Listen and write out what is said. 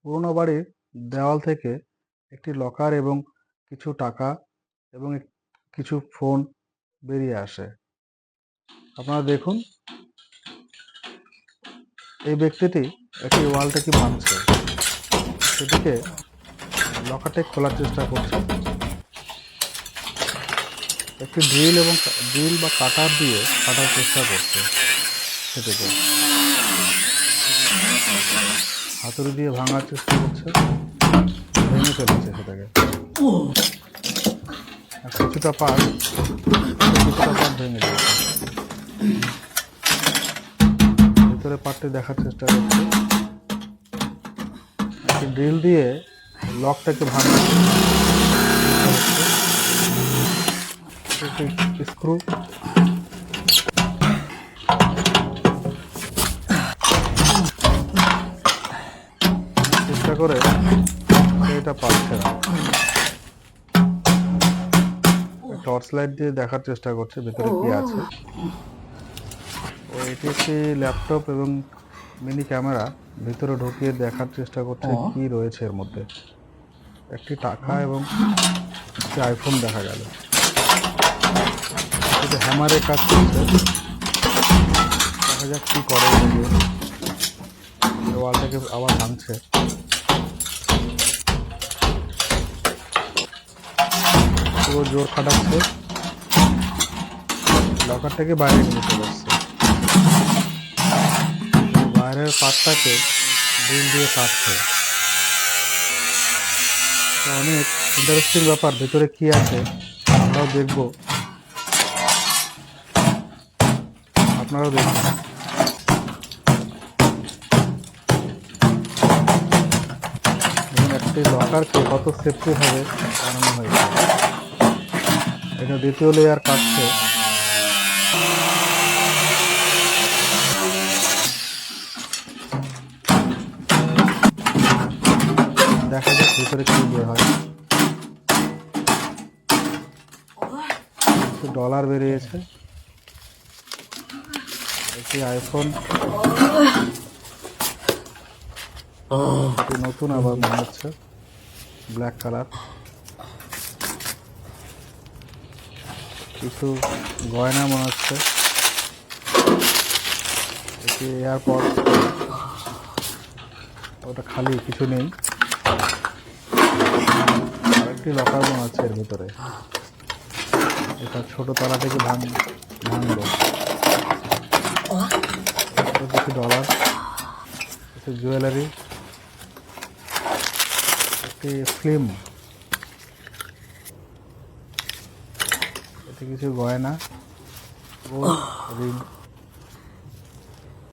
পুরোনো বাড়ির দেওয়াল থেকে একটি লকার এবং কিছু টাকা এবং কিছু ফোন বেরিয়ে আসে। আপনারা দেখুন, এই ব্যক্তিটি একটি ওয়ালটাকে ভাঙছে, সেটিকে লকারটি খোলার চেষ্টা করছে। একটি ড্রিল বা কাটার দিয়ে কাটার চেষ্টা করছে সেটিকে। হাতুড়ি দিয়ে ভাঙার চেষ্টা করছে, ভেঙে ফেলেছে সেটাকে। আর কিছুটা পার্ট ভেঙে দিয়েছে। ভিতরে পার্টটি দেখার চেষ্টা করছে। একটি ড্রিল দিয়ে লকটাকে ভাঙার স্ক্রু চেষ্টা করে এটা পারছে না। টর্চ লাইট দিয়ে দেখার চেষ্টা করছে ভিতরে কি আছে। ও এটি একটি ল্যাপটপ এবং মিনি ক্যামেরা ভিতরে ঢুকিয়ে দেখার চেষ্টা করছে কি রয়েছে এর মধ্যে। একটি টাকা এবং একটি আইফোন দেখা গেল। এটা হ্যামারে কাজ করছে, দেখা যাক কি করে। ওয়ালটাকে আবার ভাঙছে। পুরো জোর খাটাচ্ছে, লকারটাকে বাইরে নিয়ে চলে আসছে। বাইরের পার্টটাকে ড্রিল দিয়ে কাটছে। অনেক ইন্টারেস্টিং ব্যাপার, ভেতরে কি আছে আমরাও দেখবো, আপনারাও দেখবেন। একটি লকারকে কত সেফটি ভাবে বানানো হয়েছে। এটা দ্বিতীয় লেয়ার কাটছে। দেখা যাক ভিতরে কি বের হয়। ডলার বেরিয়েছে, একটি আইফোন, নতুন আবার মনে হচ্ছে, ব্ল্যাক কালার। কিছু গয়না মনে হচ্ছে, একটি এয়ারপড, ওটা খালি, কিছু নেই। আরেকটি লকার মনে হচ্ছে এর ভিতরে। এটা ছোট তালা থেকে ভাঙলো। কিছু ডলার, কিছু জুয়েলারি, একটি ফিল্ম, এতে কিছু গয়না, গোল্ড রিং।